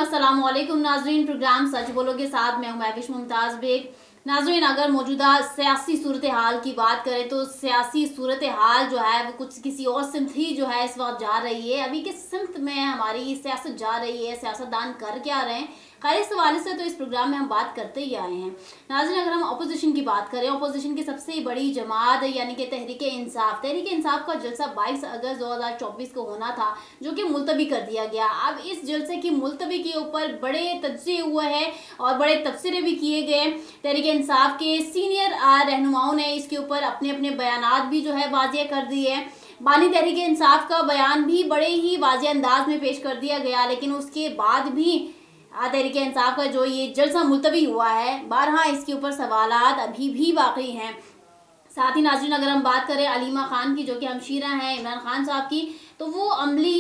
अस्सलाम वालेकुम नाजरीन। प्रोग्राम सच बोलो के साथ मैं हूं महविश मुमताज़ बेग। नाजरीन, अगर मौजूदा सियासी सूरत हाल की बात करें तो सियासी सूरत हाल जो है वो कुछ किसी और सिमत ही जो है इस वक्त जा रही है। अभी किस सिमत में हमारी सियासत जा रही है, सियासतदान कर क्या रहे हैं, खैर इस हवाले से तो इस प्रोग्राम में हम बात करते ही आए हैं। नाज़रीन, अगर हम अपोजिशन की बात करें, अपोजिशन की सबसे बड़ी जमात यानी कि तहरीक इंसाफ का जलसा 22 अगस्त 2024 को होना था, जो कि मुलतवी कर दिया गया। अब इस जलसे की मुलतवी के ऊपर बड़े तज्ज़िये हुए हैं और बड़े तबसरे भी किए गए। तहरीक इंसाफ के सीनियर रहनुमाओं ने इसके ऊपर अपने अपने बयानात भी जो है वाज़ेह कर दिए हैं। बानी तहरीक इंसाफ का बयान भी बड़े ही वाज़ेह अंदाज में पेश कर दिया गया, लेकिन उसके बाद भी तहरीक इंसाफ का जो ये जलसा मुलतवी हुआ है, बारहा इसके ऊपर सवालात अभी भी बाकी हैं। साथ ही नाज़रीन, अगर हम बात करें अलीमा खान की, जो कि हमशीरा हैं इमरान खान साहब की, तो वो अमली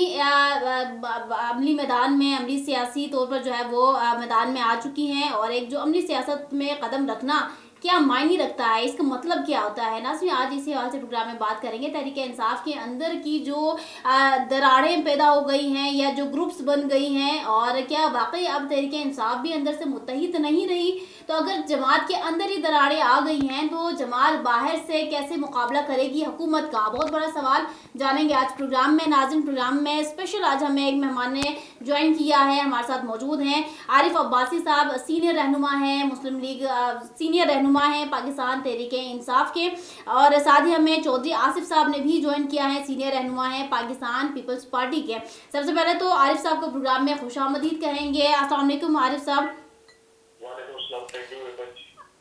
मैदान में, अमली सियासी तौर पर जो है वो मैदान में आ चुकी हैं। और एक जो अमली सियासत में कदम रखना क्या मायने रखता है, इसका मतलब क्या होता है, नाज़रीन आज इसी हवाले से प्रोग्राम में बात करेंगे। तहरीक इंसाफ के अंदर की जो दरारें पैदा हो गई हैं या जो ग्रुप्स बन गई हैं, और क्या वाकई अब तहरीक इंसाफ भी अंदर से मुत्तहिद नहीं रही। तो अगर जमात के अंदर ही दरारें आ गई हैं तो जमात बाहर से कैसे मुकाबला करेगी हुकूमत का, बहुत बड़ा सवाल जानेंगे आज प्रोग्राम में। नाज़रीन, प्रोग्राम में स्पेशल आज हमें एक मेहमान ने ज्वाइन किया है, हमारे साथ मौजूद हैं आरिफ अब्बासी साहब, सीनियर रहनुमा हैं मुस्लिम लीग, सीनियर रहनुमा हैं पाकिस्तान तहरीक इंसाफ के। और साथ ही हमें चौधरी आसिफ साहब ने भी ज्वाइन किया है, सीनियर रहनुमा हैं पाकिस्तान पीपल्स पार्टी के। सबसे पहले तो आरिफ साहब को प्रोग्राम में खुशामदीद कहेंगे। अस्सलाम वालेकुम आरिफ साहब।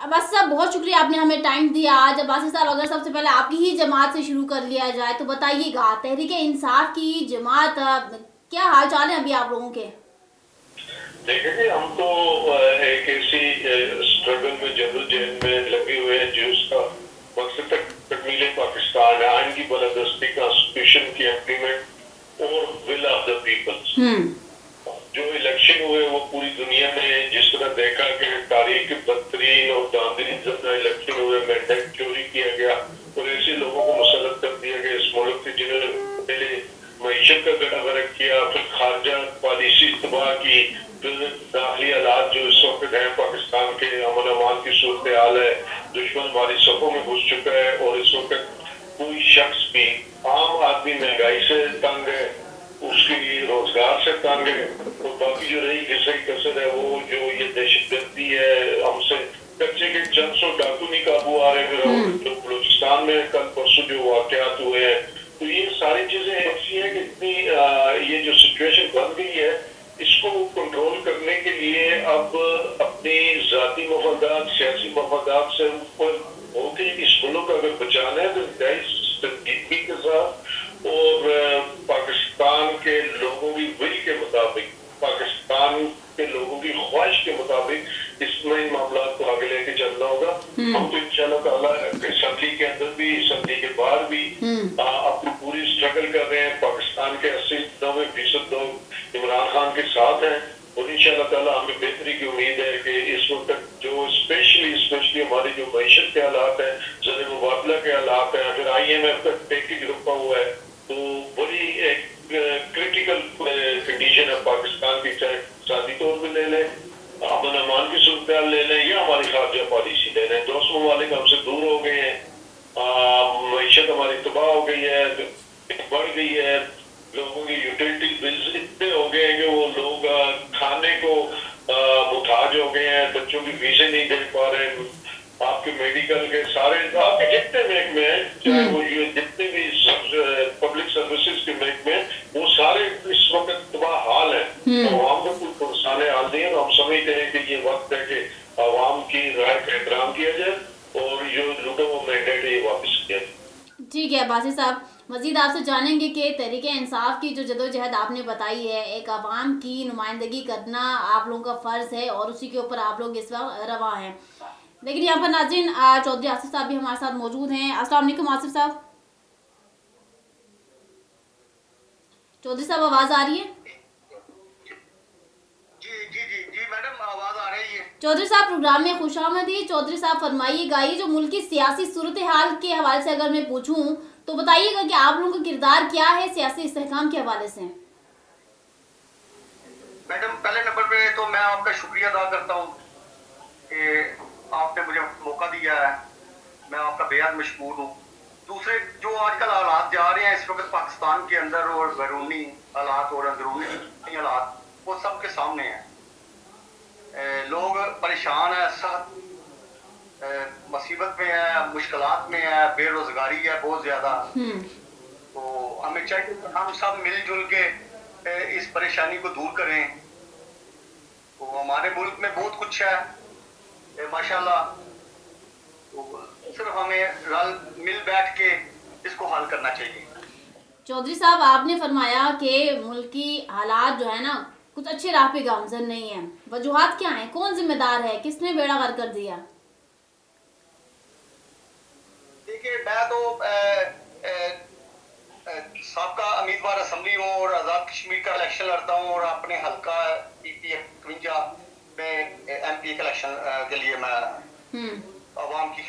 बस साहब, बहुत शुक्रिया आपने हमें टाइम दिया आज। अब्बासी साहब, अगर सबसे पहले आपकी ही जमात से शुरू कर लिया जाए तो बताइएगा, तहरीक इंसाफ की जमात क्या हाल चाल है अभी आप लोगों के? देखिए, हम तो एक ऐसी स्ट्रगल में, जदोजहद में लगे हुए हैं जिसका मकसद तकमील पाकिस्तान है, आइन की बालादस्ती, कॉन्स्टिट्यूशन की इम्प्लीमेंट और विल ऑफ द पीपल्स। जो इलेक्शन हुए वो पूरी दुनिया में जिस तरह देखा कि तारीख बदतरीन और दांदरी इलेक्शन हुए, मैंडेट चोरी किया गया और ऐसे लोगों को मुसल्लत कर दिया गया इस मुल्क के जिन्होंने पहले मईशत का गड़ा गर्क किया, फिर खारजा पॉलिसी तबाह की, फिर दाखिली हालात जो इस वक्त है पाकिस्तान के, अमन अमान की सूरत हाल है, दुश्मन हमारी सफों में घुस चुका है और इस वक्त कोई शख्स भी, आम आदमी महंगाई से तंग है, उसकी रोजगार से तंग है, और बाकी जो रही घिसई कसर है वो जो ये दहशतगर्दी है, हमसे कच्चे के चंद सौ डाकू नहीं काबू आ रहे, फिर बलूचिस्तान में कल परसों जो वाकयात हुए हैं, तो ये सारी चीजें ऐसी है कि इतनी ये जो सिचुएशन बन गई है, इसको कंट्रोल करने के लिए अब अपनी जाती मफादात, सियासी मफादात से ऊपर होकर इस मुल्क को अगर बचाना है तो संजीदगी के साथ और पाकिस्तान के लोगों की विल के मुताबिक, पाकिस्तान के लोगों की ख्वाहिश के मुताबिक इसमें इन मामला को आगे लेके चलना होगा। हम तो इंशाल्लाह ताला असम्बली के अंदर भी, असम्बली के बाहर भी अपनी पूरी स्ट्रगल कर रहे हैं। पाकिस्तान के 80-90% लोग इमरान खान के साथ हैं और इंशाल्लाह ताला हमें बेहतरी की उम्मीद है कि इस वक्त जो स्पेशली हमारी जो मईशत के हालात है, ज़र मुबादला के हालात है, फिर IMF का पैकेज रुका हुआ है, तो बड़ी एक क्रिटिकल कंडीशन है पाकिस्तान की, चाहे इक़्तिसादी तौर पर ले लें, अमन अमान की सूरत ले लें या हमारी खारजा पॉलिसी ले लें। दोस्त ममालिक हमसे दूर हो गए हैं, मईशत हमारी तबाह हो गई है, बढ़ गई है, लोगों की यूटिलिटी बिल्स इतने हो गए हैं कि वो लोग खाने को मुताज हो गए हैं, बच्चों की फीसें नहीं दे पा रहे, आपके मेडिकल के सारे, आपके जितने महकमे हैं, चाहे वो ये जितने भी पब्लिक सर्विसेज के महकमे हैं, वो सारे इस वक्त तबाह हाल है। तो आवाम को कुछ पुरसाने हाल नहीं है, तो हम समझते हैं कि ये वक्त है कि आवाम की राय का एहतराम किया जाए और जो लूटा वो मैंडेट है ये वापस किया जाए। ठीक है अब्बासी साहब, मजीद आपसे जानेंगे कि तहरीक इंसाफ की जो जदोजहद आपने बताई है, एक आवाम की नुमाइंदगी करना आप लोगों का फ़र्ज़ है और उसी के ऊपर आप लोग इस वक्त रवा हैं। लेकिन यहाँ पर नाज़रीन चौधरी आसिफ साहब भी हमारे साथ मौजूद हैं। अस्सलाम वालेकुम आसिफ साहब। चौधरी साहब, आवाज़ आ रही है? जी मैडम, आवाज आ रही है। चौधरी साहब, प्रोग्राम में खुशामदीद। चौधरी साहब फरमाइएगा, ये जो मुल्क की सियासी सूरत हाल के हवाले से अगर मैं पूछूं तो बताइएगा कि आप लोगों का किरदार क्या है सियासी इस्तेहकाम के हवाले से? मैडम पहले नंबर पे तो मैं आपका शुक्रिया अदा करता हूँ कि आपने मुझे मौका दिया है। मैं आपका बेहद मशहूर हूँ। दूसरे जो आजकल हालात जा रहे हैं इस वक्त पाकिस्तान के अंदर, और बैरूनी हालात और अंदरूनी हालात, वो सबके सामने हैं। लोग परेशान हैं, सख्त मुसीबत में है, मुश्किलात में है, बेरोजगारी है बहुत ज्यादा। तो हमें चाहिए कि हम सब मिलजुल के इस परेशानी को दूर करें। तो हमारे मुल्क में बहुत कुछ है माशाल्लाह। तो सिर्फ हमें रल मिल बैठ के इसको हल करना चाहिए। चौधरी साहब, आपने फरमाया कि मुल्की हालात जो है ना कुछ अच्छे राह पे गामजन नहीं है। वजूहात क्या हैं? कौन जिम्मेदार है? किसने बेड़ा गर्क कर दिया? देखिए, मैं तो साबका उम्मीदवार असम्बली हूँ और आज़ाद कश्मीर का इलेक्शन लड़ता हूँ, और अपने हल्का PP 51 में MP के इलेक्शन के लिए मैं आवाम की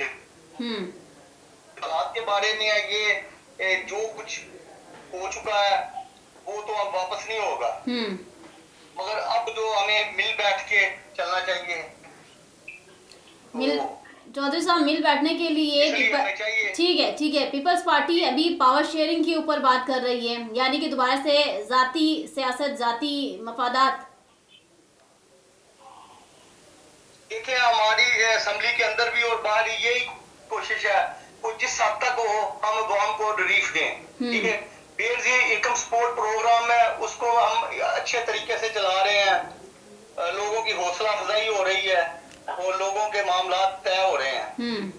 हालात के बारे में है। ये जो कुछ हो चुका है वो तो अब वापस नहीं होगा, मगर अब जो हमें मिल बैठ के चलना चाहिए। चौधरी साहब, मिल बैठने के लिए ठीक है, पीपल्स पार्टी अभी पावर शेयरिंग के ऊपर बात कर रही है, यानी कि दोबारा से जाती सियासत, जाती मफादात। देखिए, हमारी असेंबली के अंदर भी और बाहर यही कोशिश है वो जिस हद तक हो हम अवाम को रिलीफ दें। ठीक है, बेनजीर इनकम सपोर्ट प्रोग्राम है, उसको हम अच्छे तरीके से चला रहे हैं। लोगों की हौसला अफजाई हो रही है और लोगों के मामला तय हो रहे हैं।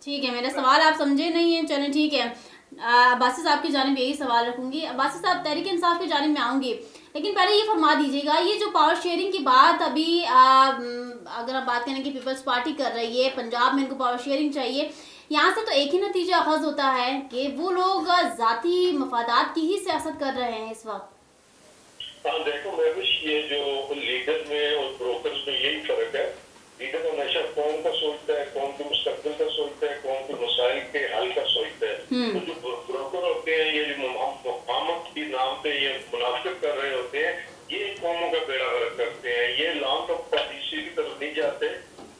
ठीक है, मेरा सवाल आप समझे नहीं है, चलें ठीक है। अब्बासी साहब की जानिब यही सवाल रखूंगी। अब्बासी साहब, तहरीक इंसाफ की जानिब में आऊंगी, लेकिन पहले ये फरमा दीजिएगा, ये जो पावर शेयरिंग की बात अभी अगर आप बात करें कि पीपल्स पार्टी कर रही है, पंजाब में इनको पावर शेयरिंग चाहिए, यहाँ से तो एक ही नतीजा अखज़ होता है कि वो लोग ज़ाती मफादात की ही सियासत कर रहे हैं इस वक्त। हाँ देखो महविश, ये जो लीडर में और ब्रोकर्स में यही फर्क है। लीडर हमेशा कौन का सोचता है, कौन के मुस्तकबिल का सोचता है, कौन के मसाइल के हल का सोचता है। तो जो ब्रोकर होते हैं, ये जो मुकामत के नाम पे ये मुनाफिक कर रहे होते हैं, ये कौमों का बेड़ा गर्क करते हैं। ये लॉन्ग टर्म पॉलिसी की तरफ नहीं जाते।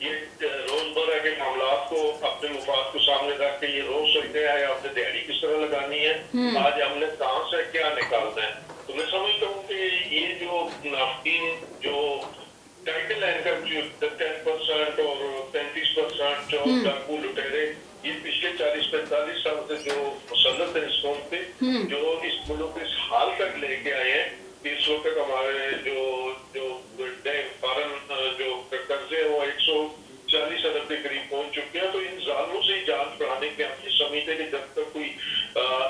ये रोजमर्रा के मामलात को, अपने मुफाद को सामने रख के ये रोज सोचते हैं आपने दिहाड़ी किस तरह लगानी है, आज हमने कहाँ से क्या निकालना है। तो मैं समझता हूँ कि ये जो नाफ्तीन जो टाइटल एंकर जो 10% और 35% जो डाकू लुटेरे, ये पिछले 40-45 साल से जो मुसल्लत है इस कौम पे, जो इस मुल्क को इस हाल तक लेके आए हैं कि इस वक्त हमारे जो जो फॉरन जो कर्जे हैं वो 140 अरब के करीब पहुंच चुके हैं। तो इन जालों से जान बढ़ाने के हम ये समझते कि जब तक कोई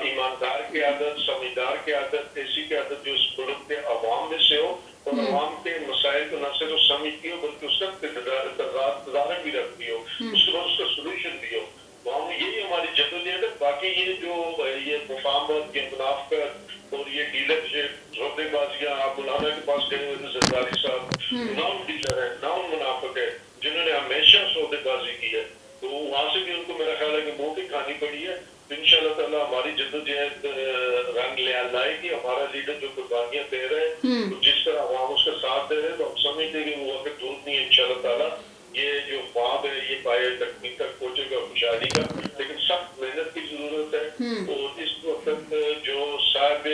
ईमानदार की आदत, समझदार की आदत, ऐसी की आदत जो इस मुल्क के अवाम में से हो और अवाम के मसाइल को न सिर्फ समझती हो बल्कि उसका तदारक भी रखती हो, उसके बाद उसका सोल्यूशन भी हो। तो हम यही हमारी जदोजहद है। बाकी ये जो ये मुफाहमत, ये मुनाफिकत और ये डीलरशिप, सौदेबाजियां, आप मौलाना के पास गए हुए थे सरदारी साहब, नॉन डीलर है, नॉन मुनाफिक है, जिन्होंने हमेशा सौदेबाजी की है, तो वहां से भी उनको मेरा ख्याल है कि मोटी खानी पड़ी है। तो इंशाल्लाह ताला हमारी जद्दोजहद रंग ले लाएगी। हमारा लीडर जो कुर्बानियां दे रहे हैं, तो जिस तरह अवाम उसका साथ दे रहे हैं, तो हम समझते कि वो वक्त दूर नहीं है। इंशाल्लाह ताला ये जो ख्वाब है ये पाए तकमील तक पहुंचेगा खुशहाली का, लेकिन सख्त मेहनत की जरूरत है। और इस वक्त जो साहब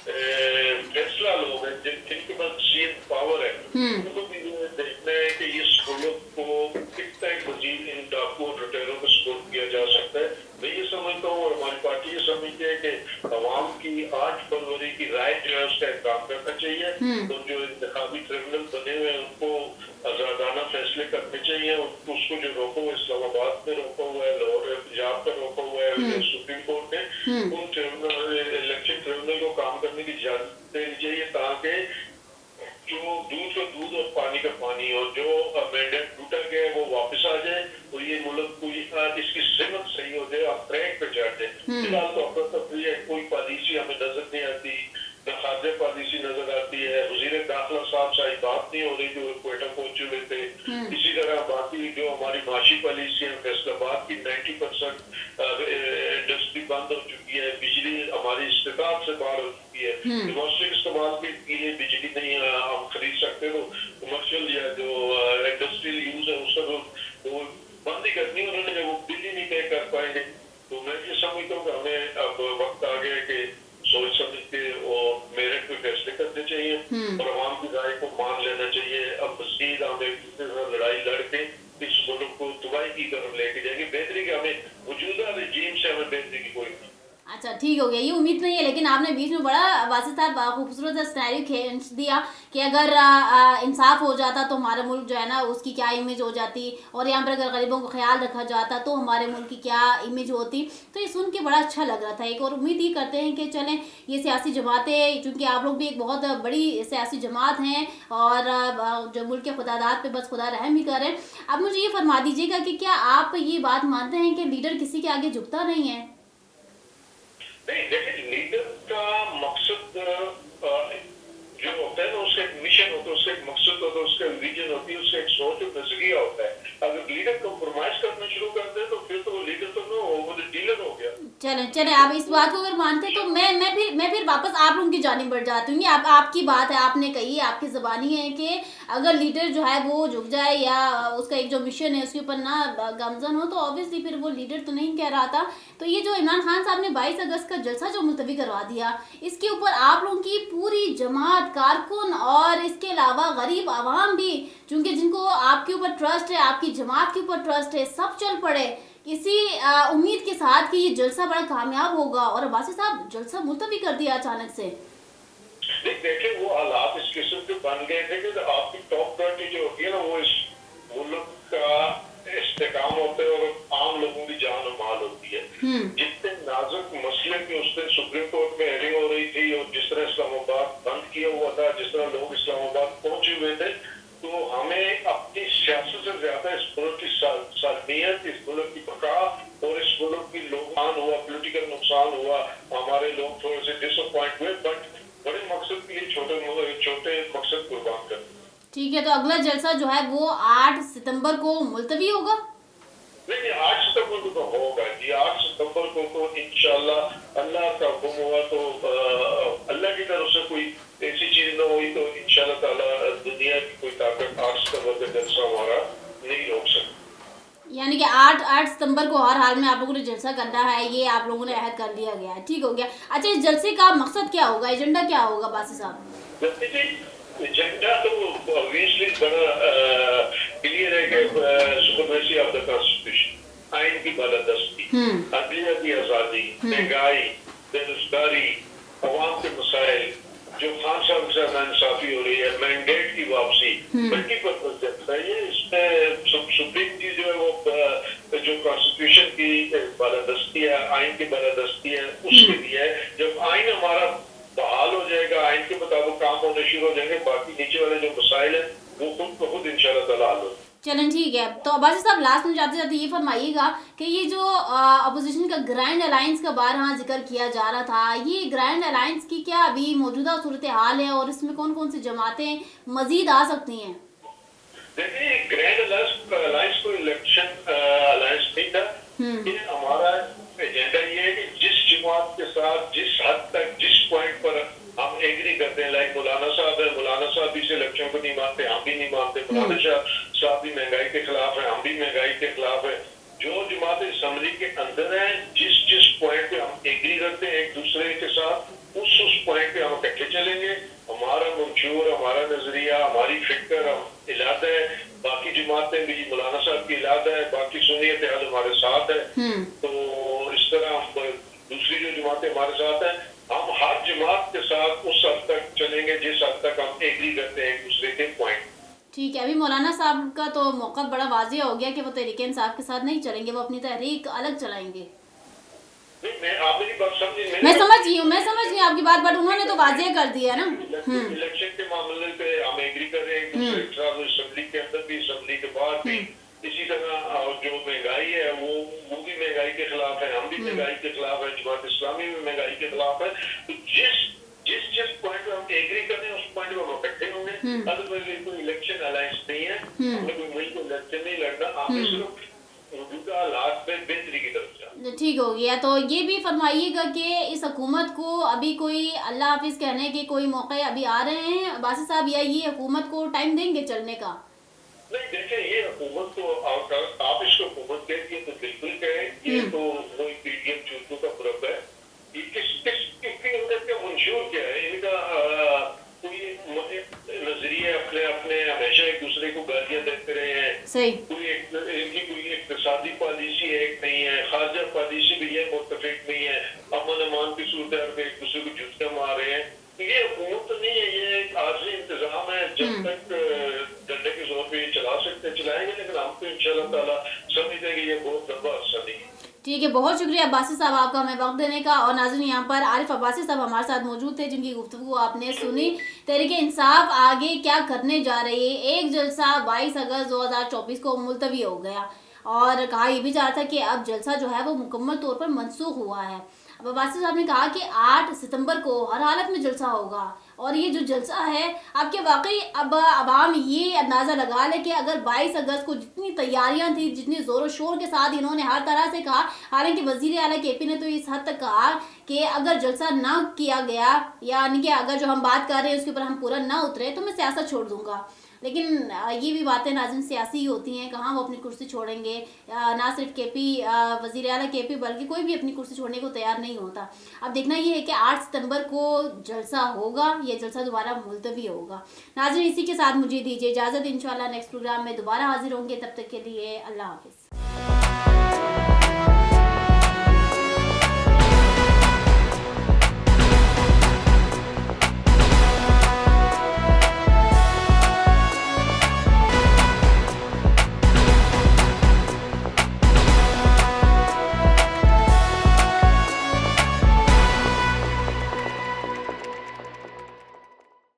फैसला लोग हैं जिनके पास सीएम पावर है, उनको भी देखना है कि इस मुल्क को कितना मजीद इन डाकू और लुटेरों को सपोर्ट किया जा सकता है। मैं ये समझता हूँ और हमारी पार्टी ये समझती है कि अवाम की 8 फरवरी की राय जो है उसका एहतराम करना चाहिए। तो जो इंतखाबी ट्रिब्यूनल बने हुए हैं उनको आजादाना फैसले करने चाहिए। उसको जो रोका हुआ इस्लामाबाद में रोका हुआ है, लाहौर पंजाब का रोका हुआ है सुप्रीम कोर्ट ने, उन ट्रिब्यूनल इलेक्शन ट्रिब्यूनल को काम करने की इजाजत देनी चाहिए ताकि जो दूध का दूध और पानी का पानी और जो मैंडेट टूटा गया है वो वापस आ जाए और ये मुल्क को इसकी सिमत सही हो जाए, आप ट्रैक पे चढ़ जाए। फिलहाल तो अपना कोई पॉलिसी हमें नजर नहीं आती, न खाद्य पॉलिसी नजर आती है। वजीर दाखिला साहब से बात नहीं हो रही जो क्वेटा पहुंचे हुए थे। इसी तरह बाकी जो हमारी माशी पॉलिसी है, फैसलाबाद की 90% इंडस्ट्री बंद हो चुकी है, बिजली हमारी इस्तेमाल से बाहर हो चुकी है, डोमेस्टिक इस्तेमाल जो कमर्शियल या जो इंडस्ट्रियल यूज है उसका तो वो बंद ही करनी उन्होंने, जब वो बिल ही नहीं पे कर पाएंगे। तो मैं ये समझता हूँ कि हमें अब वक्त आ गया कि सोच समझ के और मेरिट पे फैसले करने चाहिए और आवाम की राय को मान लेना चाहिए। अब मजीद हम एक दूसरे से लड़ाई लड़के इस मुल्क को तबाही की तरफ लेके जाएंगे। बेहतरी के हमें मौजूदा रजीम से हमें बेहतरी की कोई अच्छा ठीक हो गया, ये उम्मीद नहीं है, लेकिन आपने बीच में बड़ा वासिफ साहब खूबसूरत सा सिनेरियो खींच दिया कि अगर इंसाफ हो जाता तो हमारा मुल्क जो है ना उसकी क्या इमेज हो जाती, और यहाँ पर अगर गरीबों का ख्याल रखा जाता तो हमारे मुल्क की क्या इमेज होती। तो ये सुन के बड़ा अच्छा लग रहा था एक, और उम्मीद ही करते हैं कि चलें ये सियासी जमातें, चूँकि आप लोग भी एक बहुत बड़ी सियासी जमात हैं और जो मुल्क के खुदादात पे बस खुदा रहम ही करें। अब मुझे ये फरमा दीजिएगा कि क्या आप ये बात मानते हैं कि लीडर किसी के आगे झुकता नहीं है? नहीं, देखिए लीडर का मकसद जो होता है ना, उसका एक मिशन होता है, उसका एक मकसद होता है, उसका विजन होती है, उसका एक सोच और नजरिया होता है। अगर लीडर कॉम्प्रोमाइज करना शुरू कर दे तो फिर तो वो लीडर तो ना हो, वो तो डीलर हो गया। चले आप इस बात को अगर मानते हैं तो मैं फिर वापस आप लोगों की जानिब बढ़ जाती हूँ। आपकी बात है, आपने कही, आपकी ज़बानी है कि अगर लीडर जो है वो झुक जाए या उसका एक जो मिशन है उसके ऊपर ना गमजन हो तो ऑब्वियसली फिर वो लीडर तो नहीं कह रहा था। तो ये जो इमरान खान साहब ने 22 अगस्त का जलसा जो मुलतवी करवा दिया, इसके ऊपर आप लोगों की पूरी जमात, कारकुन और इसके अलावा गरीब आवाम भी, चूँकि जिनको आपके ऊपर ट्रस्ट है, आपकी जमात के ऊपर ट्रस्ट है, सब चल पड़े इसी उम्मीद के साथ कि ये जलसा बड़ा कामयाब होगा, और वासिफ साहब जलसा मुलतवी कर दिया अचानक से। देखिए वो हालात इस किस्म के बन गए थे कि आपकी टॉप प्रायोरिटी जो होती है ना वो इस मुल्क का इस्तेकाम होता है और आम लोगों की जान और माल होती है। जितने नाजुक मसले की उस दिन सुप्रीम कोर्ट में हेयरिंग हो रही थी और जिस तरह इस्लामाबाद बंद किया हुआ था, जिस तरह लोग इस्लामाबाद पहुंचे हुए थे, तो हमें अपनी सियासत से ज्यादा इस मुल्क की सालमियत, इस मुल्क की बका और इस मुल्क की नुकसान हुआ, पोलिटिकल नुकसान हुआ, हमारे लोग थोड़े से डिसअपॉइंट हुए, बट बड़े मकसद के लिए छोटे मकसद कुर्बान कर। ठीक है, तो अगला जलसा जो है वो 8 सितंबर को मुलतवी होगा? नहीं, 8 सितंबर को तो होगा जी। 8 सितंबर को तो इंशाल्लाह अल्लाह का हुक्म हुआ तो अल्लाह की तरफ से कोई ऐसी चीज ना हुई तो इंशाल्लाह ताला दुनिया की कोई ताकत 8 सितंबर का जलसा हमारा नहीं रोक सकती। यानी कि 8 सितंबर को हर हाल में आप लोगों ने जलसा करना है, ये आप लोगों ने अहद कर लिया गया है। ठीक हो गया। अच्छा, इस जलसे का मकसद क्या होगा, एजेंडा क्या होगा वासिफ साहब? एजेंडा तो ऑब्वियसली बड़ा क्लियर है कि सुपरमेसी ऑफ द कॉन्स्टिट्यूशन, आइन की बालादस्ती, अदलिया की आजादी, महंगाई, बेरोजगारी, अवाम के मसाइल, जो खान साहब के साथ नाइंसाफी हो रही है, मैंडेट की वापसी, मल्टीपर्पज जनता, ये इसमें सुप्रीम की जो है वो जो कॉन्स्टिट्यूशन की बालादस्ती है, आइन की बालादस्ती है, उसके लिए है। जब आइन हमारा बहाल हो जाएगा, आइन के मुताबिक काम होने शुरू हो जाएंगे, बाकी नीचे वाले जो मसाइल है वो खुद ब खुद इंशाल्लाह ताला हल हो। चलें ठीक है। तो वासिफ साहब लास्ट में जाते जाते ये फरमाइएगा कि ये जो अपोजिशन का ग्रैंड अलायंस का बारहा जिक्र किया जा रहा था, ये ग्रैंड अलायंस की क्या अभी मौजूदा सूरत हाल है और इसमें कौन कौन सी जमातें मजीद आ सकती हैं? देखिए, ग्रैंड अलायंस को इलेक्शन अलायंस नहीं था। ये हमारा एजेंडा ये है कि जिस जमात के साथ जिस हद तक जिस पॉइंट पर हम एग्री करते हैं, लाइक मौलाना साहब है, मौलाना साहब भी इस इलेक्शन को नहीं मानते, हम भी नहीं मानते, मौलाना साहब भी महंगाई के खिलाफ है, हम भी महंगाई के खिलाफ है। जो जमात असम्बली के अंदर है, जिस पॉइंट पे हम एग्री करते हैं एक दूसरे के साथ, उस पॉइंट पे हम इकट्ठे चलेंगे। हमारा मंशूर, हमारा नजरिया, हमारी फिक्र, हम इलादा है, बाकी जमातें भी मौलाना साहब की इलादा है, बाकी सुन्नियत अहल हमारे साथ है। तो इस तरह हम दूसरी जो जमातें हमारे साथ है, हम हर जमात के साथ उस हद तक चलेंगे जिस हद तक हम एग्री करते हैं एक दूसरे के पॉइंट। ठीक है, अभी मौलाना साहब का तो मौका बड़ा वाज़ेह हो गया कि वो तहरीक इंसाफ के साथ नहीं चलेंगे, वो अपनी तहरीक अलग चलाएंगे। आप मेरी बात समझी? मैं समझ गई हूँ आपकी बात, बट उन्होंने तो वाज़ेह कर दिया है ना। इलेक्शन के मामले पे हम एग्री कर रहे हैं एक दूसरे के साथ, असेंबली के अंदर भी, असेंबली के बाहर भी। इसी तरह जो महंगाई है वो भी महंगाई के खिलाफ है, हम भी महंगाई के खिलाफ है, जमात इस्लामी भी महंगाई के खिलाफ है। तो जिस पॉइंट पे हम एग्री कर रहे हैं उस पॉइंट पे हम इकट्ठे होंगे। अदरवाइज कोई इलेक्शन अलायंस नहीं है, हमें कोई मिलकर इलेक्शन नहीं लड़ना, हमें सिर्फ मौजूदा हालात में बेहतरी की तरफ जाना। ठीक हो गया। तो ये भी फरमाइएगा कि इस हुकूमत को अभी कोई अल्लाह हाफिज कहने के कोई मौके अभी आ रहे हैं बासी साहब, या ये हुकूमत को टाइम देंगे चलने का? नहीं देखिए, ये हुकूमत तो आप इसको हुकूमत कहेंगे तो बिल्कुल कहें, ये तो वही पीडीएम चूतों का मुरब्बा है। ये किसकी उम्र का मंशूर क्या है? इनका कोई नजरिए अपने अपने हमेशा एक दूसरे को गालियां देते रहे हैं। सही। इनकी कोई इक्तिसादी पॉलिसी एक नहीं है, खारजा पॉलिसी भी ये मुत्तफिक नहीं है, अमन अमान की सूरत में एक दूसरे को जुत्ते मार रहे हैं। ये हुकूमत तो नहीं है, ये एक आर्जी इंतजाम है। जब तक डंडे के जोर पे चला सकते चलाएंगे, लेकिन हम तो इंशाल्लाह ताला समझते हैं कि ये बहुत लंबा अर्सा नहीं है। ठीक है, बहुत शुक्रिया अब्बासी साहब आपका हमें वक्त देने का। और नाज़रीन, यहाँ पर आरिफ अब्बासी साहब हमारे साथ मौजूद थे, जिनकी गुफ्तगू आपने सुनी। तहरीक इंसाफ आगे क्या करने जा रही है? एक जलसा 22 अगस्त 2024 को मुलतवी हो गया और कहा यह भी जा रहा था कि अब जलसा जो है वो मुकम्मल तौर पर मनसूख हुआ है। अब अब्बासी साहब ने कहा कि 8 सितंबर को हर हालत में जलसा होगा। और ये जो जलसा है, अब क्या वाकई अब आवाम ये अंदाज़ा लगा ले कि अगर 22 अगस्त को जितनी तैयारियां थी, जितनी ज़ोर शोर के साथ इन्होंने हर तरह से कहा, हालांकि वज़ीर आला केपी ने तो इस हद तक कहा कि अगर जलसा ना किया गया, यानी कि अगर जो हम बात कर रहे हैं उसके ऊपर हम पूरा ना उतरे तो मैं सियासत छोड़ दूंगा। लेकिन ये भी बातें नाज़रीन सियासी ही होती हैं, कहाँ वो अपनी कुर्सी छोड़ेंगे। ना सिर्फ केपी वज़ीर आला केपी बल्कि कोई भी अपनी कुर्सी छोड़ने को तैयार नहीं होता। अब देखना ये है कि 8 सितंबर को जलसा होगा, ये जलसा दोबारा मुलतवी होगा। नाज़रीन, इसी के साथ मुझे दीजिए इजाज़त। इंशाल्लाह नेक्स्ट प्रोग्राम में दोबारा हाजिर होंगे, तब तक के लिए अल्लाह हाफ़िज़।